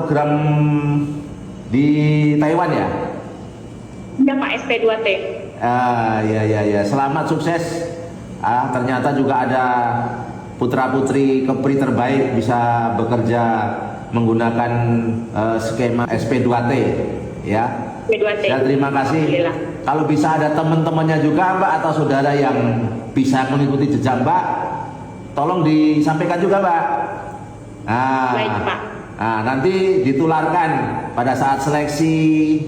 program di Taiwan ya? Iya Pak, SP2T. Ya. Selamat sukses. Ternyata juga ada putra-putri Kepri terbaik bisa bekerja menggunakan skema SP2T ya. SP2T. Dan terima kasih. Kalau bisa ada teman-temannya juga Mbak atau saudara yang bisa mengikuti jejak Mbak, tolong disampaikan juga Mbak. Baik Pak. Nanti ditularkan pada saat seleksi,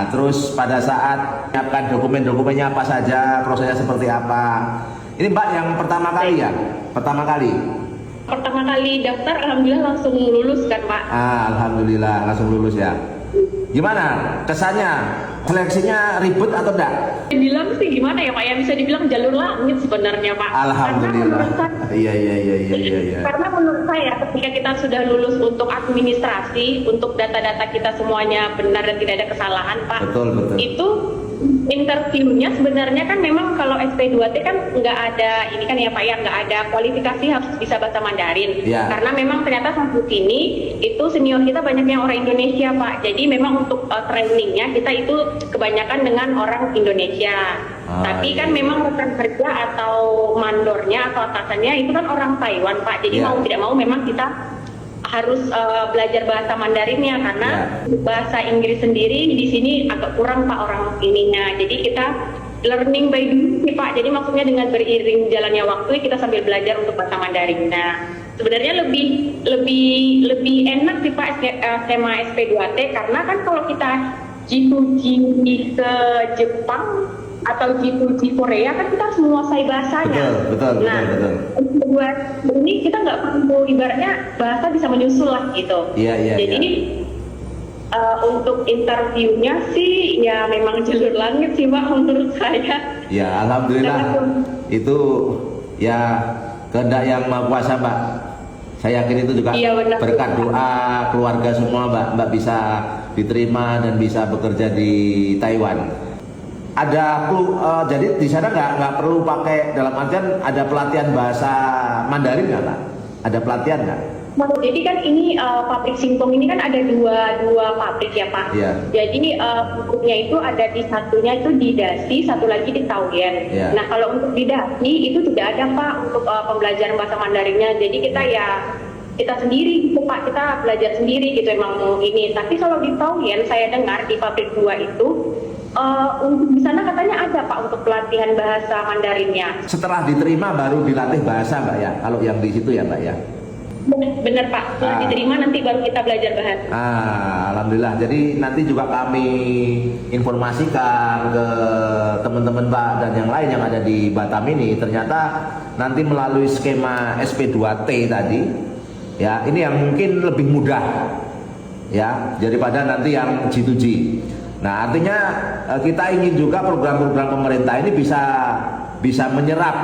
terus pada saat menyiapkan dokumen-dokumennya apa saja, prosesnya seperti apa. Ini Mbak yang pertama kali ya? Pertama kali daftar, alhamdulillah langsung lulus kan Pak? Alhamdulillah langsung lulus ya. Gimana kesannya? Seleksinya ribet atau enggak? Dibilang sih gimana ya Pak, yang bisa dibilang jalur langit sebenarnya Pak. Alhamdulillah. Iya. Karena menurut saya ketika kita sudah lulus untuk administrasi, untuk data-data kita semuanya benar dan tidak ada kesalahan Pak. Betul. Itu interviewnya sebenarnya kan memang kalau SP2T kan nggak ada ini kan ya Pak ya, nggak ada kualifikasi harus bisa bahasa Mandarin. Ya. Karena memang ternyata sampai sini itu senior kita banyak yang orang Indonesia Pak. Jadi memang untuk trainingnya kita itu kebanyakan dengan orang Indonesia. Tapi kan memang rekan kerja atau mandornya atau atasannya itu kan orang Taiwan Pak. Jadi mau tidak mau memang kita harus belajar bahasa Mandarinnya karena bahasa Inggris sendiri di sini agak kurang Pak orang ininya. Jadi kita learning by doing sih Pak. Jadi maksudnya dengan beriring jalannya waktu kita sambil belajar untuk bahasa Mandarin. Nah, sebenarnya lebih enak sih Pak skema SP2T karena kan kalau kita G2G ke Jepang atau G2G Korea kan kita harus menguasai bahasanya. Betul. Buat ini kita nggak perlu ibaratnya bahasa bisa menyusul lah gitu. Iya. Jadi untuk interviewnya sih ya memang jalur langit sih Pak menurut saya. Ya alhamdulillah itu ya kehendak yang Maha Kuasa Mbak. Saya yakin itu juga berkat doa keluarga semua Mbak bisa diterima dan bisa bekerja di Taiwan. Ada jadi di sana nggak perlu pakai, dalam artian ada pelatihan bahasa Mandarin nggak Pak? Ada pelatihan nggak? Jadi kan ini pabrik Singkong ini kan ada dua pabrik ya Pak. Yeah. Jadi pabriknya itu ada di satunya itu di Dasi, satu lagi di Taoyuan. Yeah. Nah kalau untuk di Dasi itu tidak ada Pak untuk pembelajaran bahasa Mandarinnya. Jadi kita sendiri gitu Pak, kita belajar sendiri gitu emang ini. Tapi kalau di Taoyuan saya dengar di pabrik 2 itu di sana katanya ada Pak untuk pelatihan bahasa Mandarinnya. Setelah diterima baru dilatih bahasa Mbak ya, kalau yang di situ ya Mbak ya? Benar Pak, setelah diterima nanti baru kita belajar bahasa. Alhamdulillah, jadi nanti juga kami informasikan ke teman-teman Mbak dan yang lain yang ada di Batam ini. Ternyata nanti melalui skema SP2T tadi ya, ini yang mungkin lebih mudah ya daripada nanti yang G2G. Nah artinya kita ingin juga program-program pemerintah ini bisa menyerap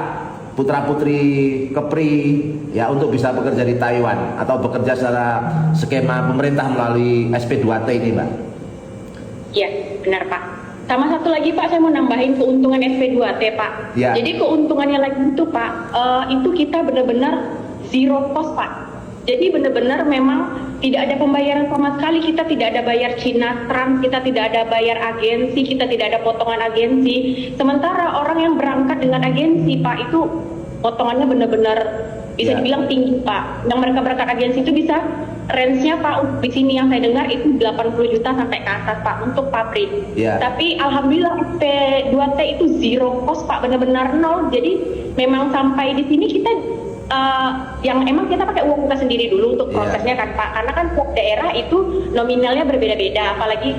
putra-putri Kepri ya untuk bisa bekerja di Taiwan atau bekerja secara skema pemerintah melalui SP2T ini Mbak. Iya benar Pak. Sama satu lagi Pak, saya mau nambahin keuntungan SP2T Pak. Ya. Jadi keuntungannya lagi itu Pak, itu kita benar-benar zero cost Pak. Jadi benar-benar memang tidak ada pembayaran sama sekali, kita tidak ada bayar Cina Trans, kita tidak ada bayar agensi, kita tidak ada potongan agensi. Sementara orang yang berangkat dengan agensi Pak itu potongannya benar-benar bisa dibilang tinggi Pak. Yang mereka berangkat agensi itu bisa range-nya Pak di sini yang saya dengar itu 80 juta sampai ke atas Pak untuk pabrik. Tapi alhamdulillah SP2T itu zero cost Pak, benar-benar nol. Jadi memang sampai di sini kita yang emang kita pakai uang kita sendiri dulu untuk prosesnya kan Pak, karena kan tiap daerah itu nominalnya berbeda-beda, apalagi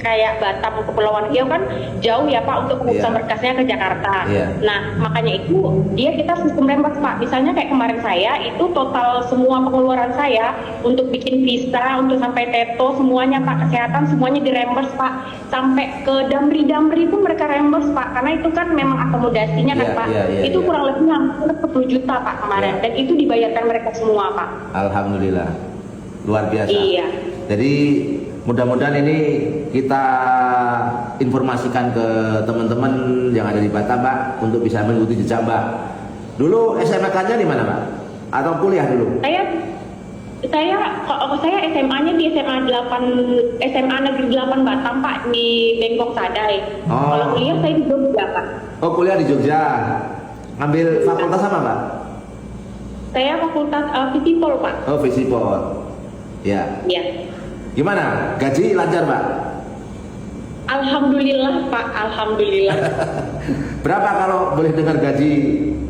kayak Batam, Kepulauan Riau kan jauh ya Pak untuk pengurusan berkasnya ke Jakarta. Nah makanya itu kita sistem reimburse Pak. Misalnya kayak kemarin saya itu total semua pengeluaran saya untuk bikin visa, untuk sampai teto semuanya Pak, kesehatan semuanya di reimburse Pak, sampai ke damri pun mereka reimburse Pak, karena itu kan memang akomodasinya kan Pak. Itu kurang lebih 10 juta Pak kemarin, dan itu dibayarkan mereka semua Pak. Alhamdulillah luar biasa. Iya. Jadi mudah-mudahan ini kita informasikan ke teman-teman yang ada di Batam Mbak untuk bisa mengikuti jejak Mbak. Dulu SMK-nya di mana Mbak? Atau kuliah dulu? Saya SMA-nya di SMA Negeri 8 Batam Pak, di Bengkok Sadai. Oh. Kalau kuliah saya di Jogja Pak. Oh, kuliah di Jogja. Ngambil fakultas apa, Pak? Saya fakultas Visipol Pak. Oh, Visipol. Ya. Iya. Gimana? Gaji lancar, Pak? Alhamdulillah Pak, alhamdulillah. Berapa kalau boleh dengar gaji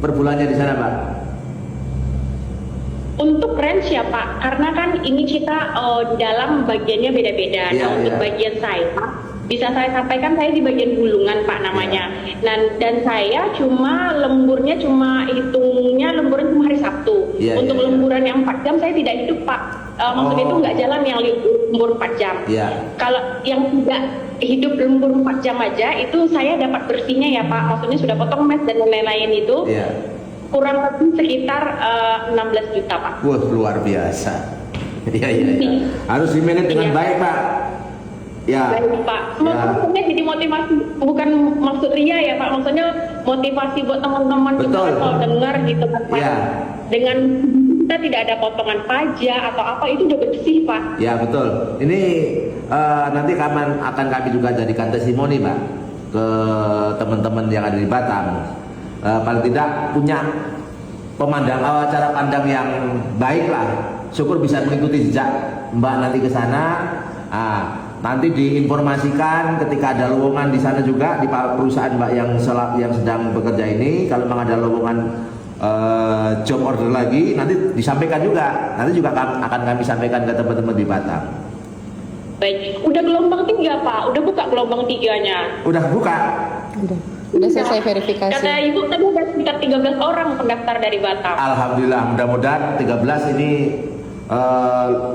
per bulannya di sana, Pak? Untuk range ya Pak, karena kan ini kita di dalam bagiannya beda-beda. Iya, Nah untuk iya. bagian saya, bisa saya sampaikan saya di bagian gulungan Pak namanya. Dan saya cuma lemburnya hitungnya lemburnya cuma hari Sabtu. Iya, Untuk iya, iya. lemburan yang 4 jam saya tidak hidup Pak. Maksudnya itu nggak jalan yang lembur 4 jam. Iya. Kalau yang tidak hidup lembur 4 jam aja itu saya dapat bersihnya ya Pak. Maksudnya sudah potong mes dan lain-lain itu. Iya. Kurang lebih sekitar 16 juta Pak. Wah, luar biasa. Iya, iya, iya. Harus di-manage dengan Iya. baik, Pak. Ya. Baik Pak, Ya. maksudnya jadi motivasi, bukan maksud ria ya Pak, maksudnya motivasi buat teman-teman juga Betul. kalau dengar gitu kan Pak. Iya. Dengan kita tidak ada potongan pajak atau apa itu udah bersih Pak. Ya, betul. Ini nanti akan kami juga jadikan testimoni, Pak, ke teman-teman yang ada di Batam. Paling tidak punya cara pandang yang baik lah. Syukur bisa mengikuti jejak Mbak nanti ke sana. Nanti diinformasikan ketika ada lowongan di sana juga di perusahaan Mbak yang sedang bekerja ini. Kalau memang ada lowongan job order lagi, nanti disampaikan juga. Nanti juga akan kami sampaikan ke teman-teman di Batam. Baik, udah gelombang 3 Pak, udah buka gelombang 3-nya. Udah buka? Udah selesai verifikasi. Kata Ibu tadi ada sekitar 13 orang pendaftar dari Batam. Alhamdulillah, mudah-mudahan 13 ini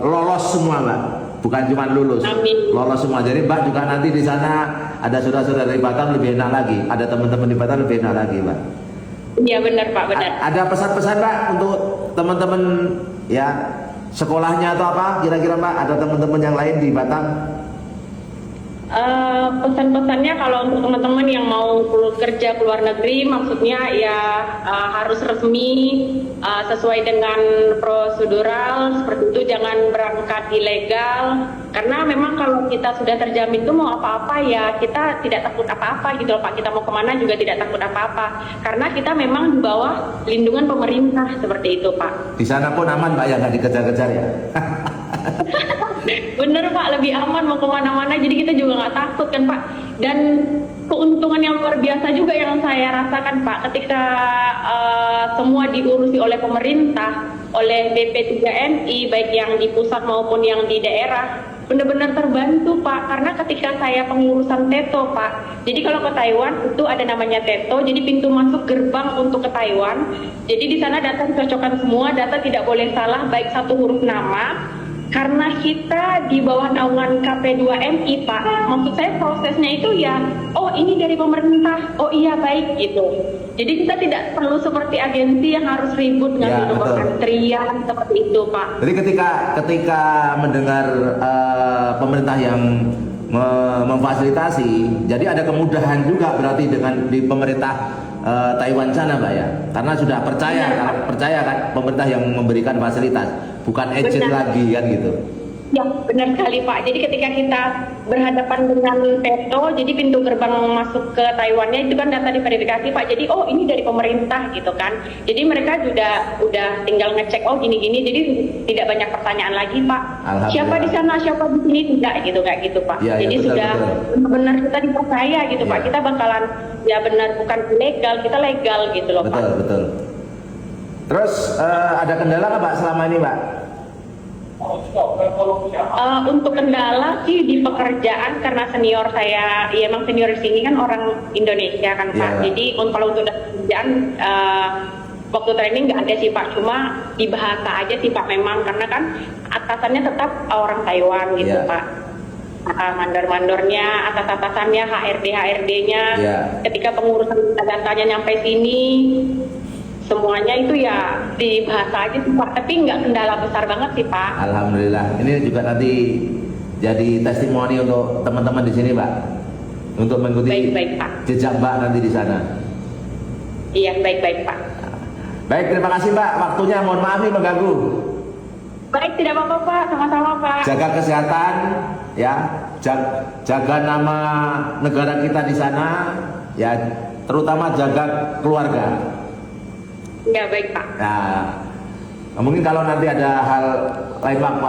lolos semua, Mbak. Bukan cuma lulus, Amin. lolos semua. Jadi Mbak juga nanti di sana ada saudara-saudara dari Batam lebih enak lagi, ada teman-teman di Batam lebih enak lagi, Mbak. Iya benar Pak, benar. Ada pesan-pesan, Mbak, untuk teman-teman ya sekolahnya atau apa? Kira-kira Mbak, ada teman-teman yang lain di Batam? Pesan-pesannya kalau untuk teman-teman yang mau kerja ke luar negeri, maksudnya ya harus resmi, sesuai dengan prosedural seperti itu, jangan berangkat ilegal. Karena memang kalau kita sudah terjamin itu mau apa-apa ya kita tidak takut apa-apa gitu loh Pak. Kita mau kemana juga tidak takut apa-apa. Karena kita memang di bawah lindungan pemerintah seperti itu Pak. Di sana pun aman, Mbak, ya, nggak dikejar-kejar ya? Bener Pak, lebih aman mau kemana-mana, jadi kita juga nggak takut kan Pak. Dan keuntungan yang luar biasa juga yang saya rasakan Pak, ketika semua diurusi oleh pemerintah, oleh BP3MI, baik yang di pusat maupun yang di daerah, benar-benar terbantu Pak. Karena ketika saya pengurusan TETO Pak, jadi kalau ke Taiwan itu ada namanya TETO, jadi pintu masuk gerbang untuk ke Taiwan. Jadi di sana data dicocokkan semua, data tidak boleh salah, baik satu huruf nama. Karena kita di bawah naungan KP2MI Pak, maksud saya prosesnya itu ya, oh ini dari pemerintah, oh iya baik gitu. Jadi kita tidak perlu seperti agensi yang harus ribut ngambil Ya, nomor betul. antrian seperti itu Pak. Jadi ketika mendengar pemerintah yang memfasilitasi, jadi ada kemudahan juga berarti dengan di pemerintah Taiwan sana, Mbak, ya. Karena sudah percaya kan pemerintah yang memberikan fasilitas, bukan agent Benar. lagi kan gitu. Ya benar sekali Pak. Jadi ketika kita berhadapan dengan TETO, jadi pintu gerbang masuk ke Taiwannya itu kan data diverifikasi Pak. Jadi oh ini dari pemerintah gitu kan. Jadi mereka udah tinggal ngecek oh gini-gini. Jadi tidak banyak pertanyaan lagi Pak. Alhamdulillah. Siapa di sana, siapa di sini, tidak gitu kayak gitu Pak. Ya, ya, Jadi betul, sudah betul. benar kita dipercaya gitu Ya. Pak. Kita bakalan ya benar bukan ilegal, kita legal gitu loh Pak. Betul, betul. Terus ada kendala nggak, Pak, selama ini, Pak? Untuk kendala sih di pekerjaan karena senior saya, ya emang senior di sini kan orang Indonesia kan Pak. Iya. Jadi kalau untuk pekerjaan waktu training nggak ada sih Pak, cuma di bahasa aja sih Pak memang karena kan atasannya tetap orang Taiwan gitu Iya. Pak. Mandor-mandornya, atas-atasannya, HRD-nya, Iya. ketika pengurusan datanya nyampe sini, semuanya itu ya di bahasa aja sih Pak, tapi nggak kendala besar banget sih Pak. Alhamdulillah. Ini juga nanti jadi testimoni untuk teman-teman di sini, Pak, untuk mengikuti Baik-baik Pak. jejak Mbak nanti di sana. Iya baik-baik Pak. Baik, terima kasih, Mbak. Waktunya mohon maaf nih mengganggu. Baik, tidak apa-apa Pak, sama-sama Pak. Jaga kesehatan, ya, jaga nama negara kita di sana, ya, terutama jaga keluarga. Ya baik Pak. Nah, mungkin kalau nanti ada hal lain waktu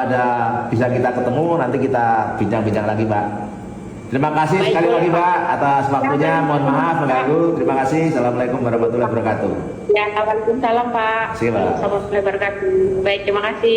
bisa kita ketemu, nanti kita bincang-bincang lagi, Mbak. Terima kasih Baik, sekali boleh, lagi, Pak. Mbak, atas waktunya. Mohon maaf mengganggu. Terima kasih. Assalamualaikum warahmatullahi wabarakatuh. Ya, Waalaikumsalam Pak. Terima kasih, Pak. Assalamualaikum warahmatullahi wabarakatuh. Baik, terima kasih.